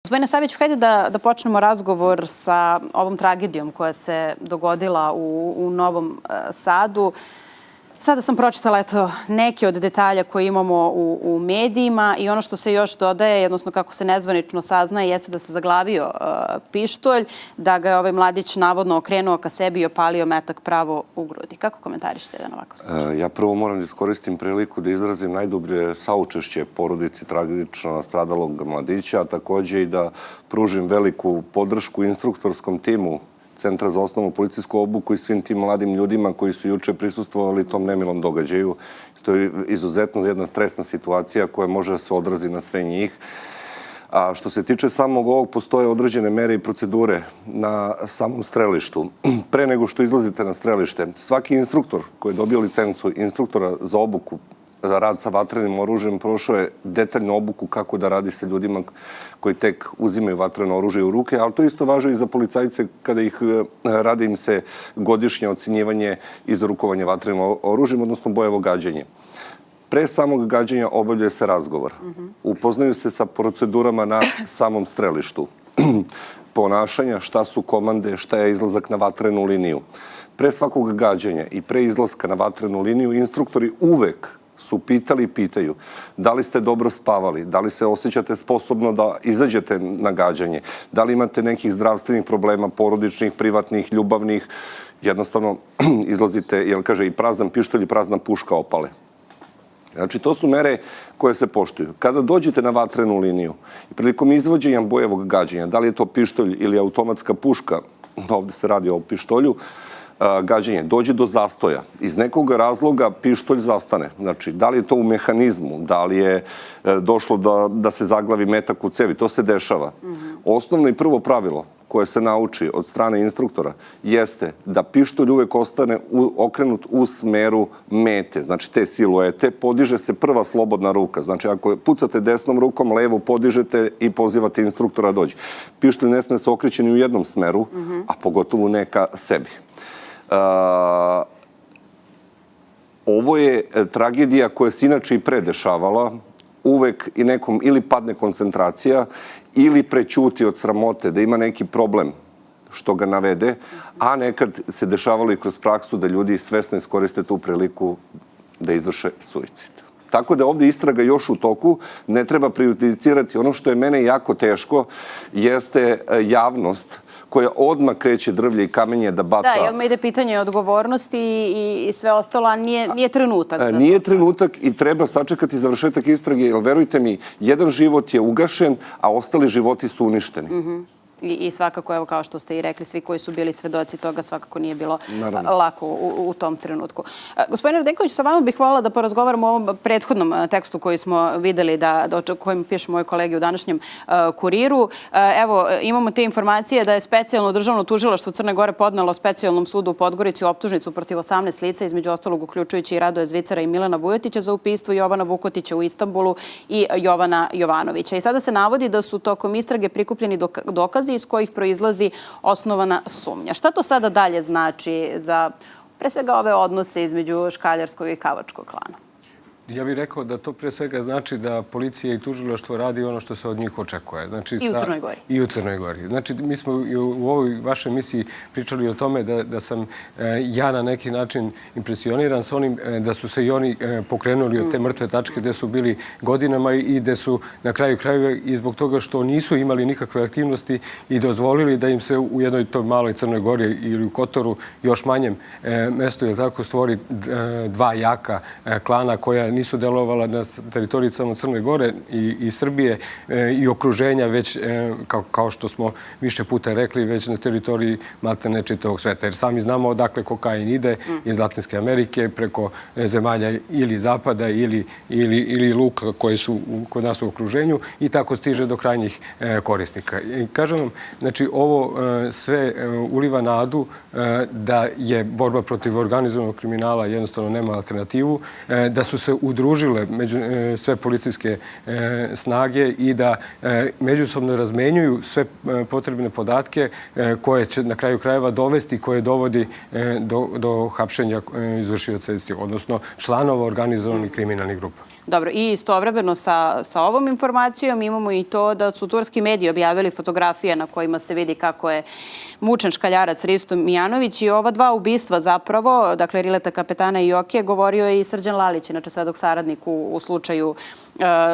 Gospodine Saviću, hajde da počnemo razgovor sa ovom tragedijom koja se dogodila u Novom Sadu. Sada sam pročitala neke od detalja koje imamo u medijima i ono što se još dodaje, odnosno kako se nezvanično saznaje, jeste da se zaglavio pištolj, da ga je ovaj mladić navodno okrenuo ka sebi i opalio metak pravo u grudi. Kako komentarišete jedan ovakav slučaj? Ja prvo moram da iskoristim priliku da izrazim najdublje saučešće porodici tragično nastradalog mladića, a takođe i da pružim veliku podršku instruktorskom timu Centra za osnovnu policijsku obuku i svim tim mladim ljudima koji su juče prisustvovali tom nemilom događaju. To je izuzetno jedna stresna situacija koja može da se odrazi na sve njih. A što se tiče samog ovog, postoje određene mere i procedure na samom strelištu. Pre nego što izlazite na strelište, svaki instruktor koji je dobio licencu instruktora za obuku za rad sa vatrenim oružjem prošao je detaljnu obuku kako da radi sa ljudima koji tek uzimaju vatreno oružje u ruke, ali to isto važi i za policajce kada ih radi im se godišnje ocenjivanje i za rukovanje vatrenim oružjem, odnosno bojevo gađanje. Pre samog gađanja obavlja se razgovor. Upoznaju se sa procedurama na samom strelištu. Ponašanja, šta su komande, šta je izlazak na vatrenu liniju. Pre svakog gađanja i pre izlaska na vatrenu liniju instruktori uvek su pitali i pitaju da li ste dobro spavali, da li se osjećate sposobno da izađete na gađanje, da li imate nekih zdravstvenih problema, porodičnih, privatnih, ljubavnih. Jednostavno izlazite, jer kaže i prazan pištolj i prazna puška opale. Znači, to su mere koje se poštuju. Kada dođete na vatrenu liniju i prilikom izvođenja bojevog gađanja, da li je to pištolj ili automatska puška, ovde se radi o pištolju, gađanje, dođe do zastoja. Iz nekog razloga pištolj zastane. Znači, da li je to u mehanizmu, da li je došlo da se zaglavi metak u cevi, to se dešava. Osnovno i prvo pravilo koje se nauči od strane instruktora jeste da pištolj uvek ostane okrenut u smeru mete, znači te siluete, podiže se prva slobodna ruka. Znači, ako pucate desnom rukom, levo podižete i pozivate instruktora da dođe. Pištolj ne sme se okreći ni u jednom smeru, a pogotovo ne ka sebi. Ovo je tragedija koja se inače i predešavala. Uvek i nekom ili padne koncentracija ili prećuti od sramote da ima neki problem što ga navede, a nekad se dešavalo i kroz praksu da ljudi svesno iskoriste tu priliku da izvrše suicid. Tako da ovde istraga još u toku, ne treba prejudicirati. Ono što je mene jako teško jeste javnost koja odmah kreće drvlje i kamenje da baca. Da, i odmah ide pitanje odgovornosti i sve ostalo, a nije trenutak za to. Nije trenutak i treba sačekati završetak istrage, jer verujte mi, jedan život je ugašen, a ostali životi su uništeni. I svakako, evo kao što ste i rekli, svi koji su bili svedoci toga svakako nije bilo lako u tom trenutku. Gospodine Radenković, sa vama bih voljela da porazgovaramo o ovom prethodnom tekstu koji smo videli, o kojem pišu moji kolege u današnjem Kuriru. Evo, imamo te informacije da je specijalno državno tužilaštvo Crne Gore podnelo specijalnom sudu u Podgorici optužnicu protiv 18 lica, između ostalog uključujući i Radoja Zvicara i Milana Vujetića za ubistvo, Jovana Vukotića u Istanbulu i Jovana Jovanovića. I sada se navodi da su tokom istrage prikupljeni dokazi iz kojih proizlazi osnovana sumnja. Šta to sada dalje znači za pre svega ove odnose između škaljarskog i kavačkog klana? Ja bih rekao da to pre svega znači da policija i tužilaštvo radi ono što se od njih očekuje. I u Crnoj Gori. I u Crnoj Gori. Znači, mi smo u ovoj vašoj emisiji pričali o tome da sam ja na neki način impresioniran s onim da su se i oni pokrenuli od te mrtve tačke gde su bili godinama i gde su na kraju krajeva i zbog toga što nisu imali nikakve aktivnosti i dozvolili da im se u jednoj toj maloj Crnoj Gori ili u Kotoru još manjem mestu, je tako, stvori dva jaka klana koja nisu delovala na teritoriji samo Crne Gore i Srbije i okruženja, već, kao što smo više puta rekli, već na teritoriji maltene čitavog sveta. Jer sami znamo odakle kokain ide iz Latinske Amerike, preko zemalja ili Zapada ili luka koje su kod nas u okruženju i tako stiže do krajnjih korisnika. I kažem vam, znači, ovo sve uliva nadu da je borba protiv organizovanog kriminala jednostavno nema alternativu, da su se udružile sve policijske snage i da međusobno razmenjuju sve potrebne podatke koje će na kraju krajeva dovesti, koje dovodi do hapšenja izvršioca, odnosno članova organizovanih kriminalnih grupa. Dobro, i istovremeno sa ovom informacijom imamo i to da su turski mediji objavili fotografije na kojima se vidi kako je mučen škaljarac Risto Mijanović i ova dva ubistva zapravo, dakle Rileta kapetana i Jokije, govorio je i Srđan Lalić, inače svedok saradnik u slučaju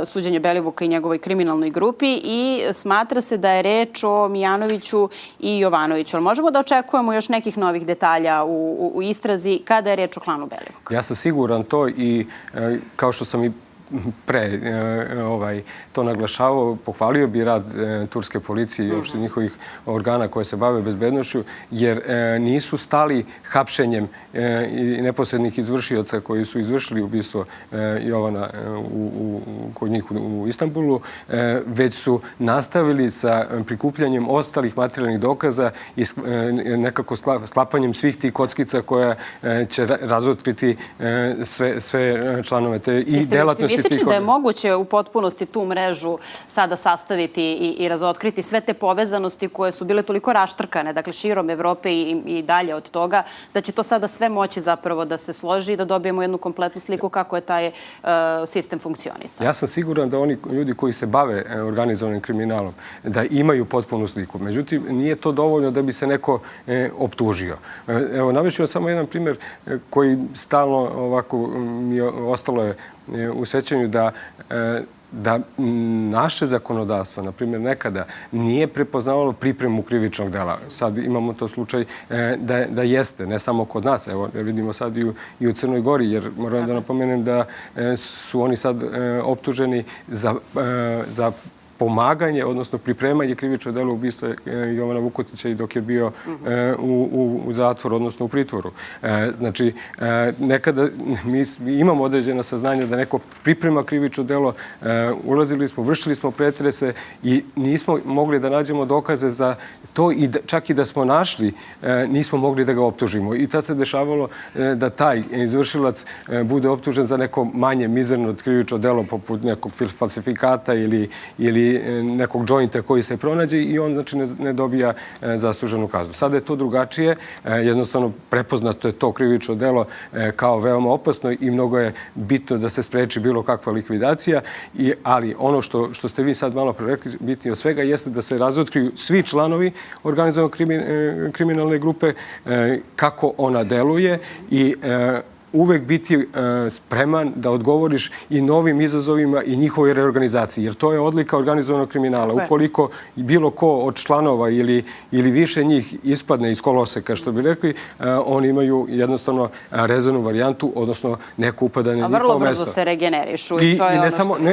suđenja Belivuka i njegovoj kriminalnoj grupi i smatra se da je reč o Mijanoviću i Jovanoviću. Ali možemo da očekujemo još nekih novih detalja u istrazi kada je reč o klanu Belivuk? Ja sam siguran to i kao što sam i pre to naglašavao, pohvalio bi rad turske policije i uopšte njihovih organa koje se bave bezbednošću, jer nisu stali hapšenjem i neposrednih izvršioca koji su izvršili ubistvo Jovana kod njih u Istanbulu, već su nastavili sa prikupljanjem ostalih materijalnih dokaza i nekako sklapanjem svih tih kockica koja će razotkriti sve članove te i delatnosti. Ističe da je moguće u potpunosti tu mrežu sada sastaviti i razotkriti sve te povezanosti koje su bile toliko raštrkane, dakle širom Evrope i dalje od toga, da će to sada sve moći zapravo da se složi i da dobijemo jednu kompletnu sliku kako je taj sistem funkcionisao. Ja sam siguran da oni ljudi koji se bave organizovanim kriminalom, da imaju potpunu sliku. Međutim, nije to dovoljno da bi se neko optužio. Evo, navešću vam samo jedan primjer koji stalno ovako mi ostalo je u sećanju da naše zakonodavstvo, na primjer, nekada nije prepoznavalo pripremu krivičnog dela. Sad imamo to slučaj da jeste, ne samo kod nas. Evo, vidimo sad i u Crnoj Gori, jer moram da napomenem da su oni sad optuženi za pomaganje, odnosno pripremanje krivičnog dela ubistva Jovana Vukotića i dok je bio u zatvoru, odnosno u pritvoru. Znači, nekada mi imamo određena saznanja da neko priprema krivično delo, ulazili smo, vršili smo pretrese i nismo mogli da nađemo dokaze za to i čak i da smo našli, nismo mogli da ga optužimo. I tad se dešavalo da taj izvršilac bude optužen za neko manje mizerno krivično delo poput nekog falsifikata ili nekog džointa koji se pronađe i on znači ne dobija zasluženu kaznu. Sada je to drugačije, jednostavno prepoznato je to krivično delo kao veoma opasno i mnogo je bitno da se spreči bilo kakva likvidacija, ali ono što ste vi sad malo pre rekli, bitnije od svega, jeste da se razotkriju svi članovi organizovanog kriminalne grupe, kako ona deluje i uvek biti spreman da odgovoriš i novim izazovima i njihovoj reorganizaciji, jer to je odlika organizovanog kriminala. Ukoliko bilo ko od članova ili više njih ispadne iz koloseka, što bi rekli, oni imaju jednostavno rezervnu varijantu, odnosno neko upadanje na njihovo mesto. A vrlo brzo se regenerišu. I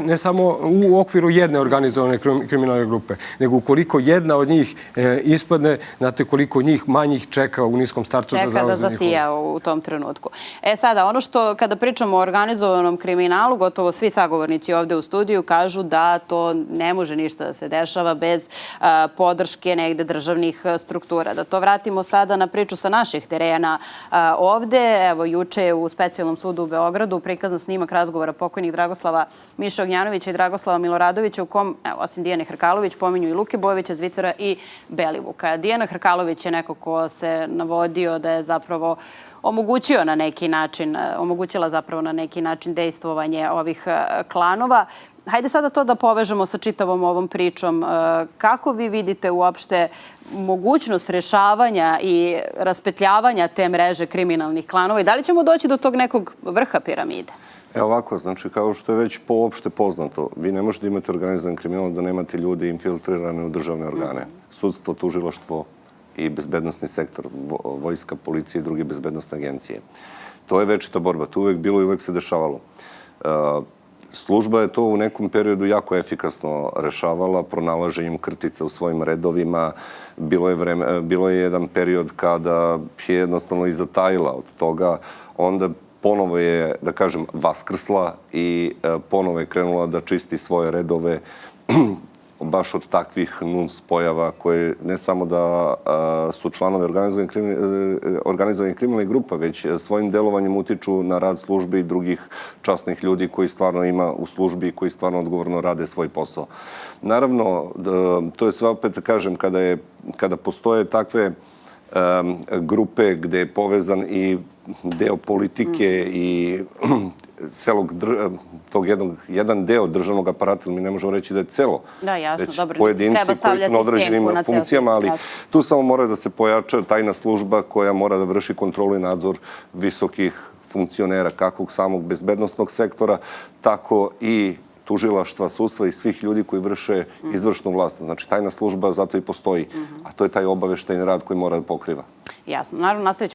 ne samo u okviru jedne organizovane kriminalne grupe, nego ukoliko jedna od njih ispadne, znate koliko njih manjih čeka u niskom startu da zauzme njihovo. Čeka da zasija u tom trenutku. Sada, ono što kada pričamo o organizovanom kriminalu, gotovo svi sagovornici ovde u studiju kažu da to ne može ništa da se dešava bez podrške negde državnih struktura. Da to vratimo sada na priču sa naših terena ovde. Evo, juče je u Specijalnom sudu u Beogradu prikazan snimak razgovora pokojnih Dragoslava Miše Ognjanovića i Dragoslava Miloradovića u kom, osim Dijane Hrkalović, pominju i Luke Bojovića, Zvicera i Belivuka. Dijana Hrkalović je neko ko se navodio da je zapravo omogućila zapravo na neki način dejstvovanje ovih klanova. Hajde sada to da povežemo sa čitavom ovom pričom. Kako vi vidite uopšte mogućnost rešavanja i raspetljavanja te mreže kriminalnih klanova i da li ćemo doći do tog nekog vrha piramide? Evo ovako, znači kao što je već poopšte poznato, vi ne možete imati organizovan kriminal da nemate ljude infiltrirane u državne organe. Sudstvo, tužilaštvo i bezbednostni sektor, vojska, policija i druge bezbednostne agencije. To je večita borba. To uvek bilo i uvek se dešavalo. Služba je to u nekom periodu jako efikasno rešavala, pronalaženjem krtica u svojim redovima. Bilo je jedan period kada je jednostavno i zatajila od toga. Onda ponovo je, da kažem, vaskrsla i ponovo je krenula da čisti svoje redove baš od takvih nuns pojava koje ne samo da su članovi organizovanih kriminalnih grupa, već svojim delovanjem utiču na rad službe i drugih časnih ljudi koji stvarno ima u službi i koji stvarno odgovorno rade svoj posao. Naravno, to je sve opet, da kažem, kada postoje takve grupe gde je povezan i deo politike i tog jedan deo državnog aparata, mi ne možemo reći da je celo. Da, jasno, već dobro. pojedinci Treba koji su stavljati na određenim sjenku na ceo funkcijama, ali sistem, jasno. tu samo mora da se pojača tajna služba koja mora da vrši kontrolu i nadzor visokih funkcionera, kako samog bezbednostnog sektora, tako i tužilaštva, sudstva i svih ljudi koji vrše izvršnu vlast. Znači, tajna služba zato i postoji, a to je taj obaveštajni rad koji mora da pokriva. Jasno. Naravno, nastavit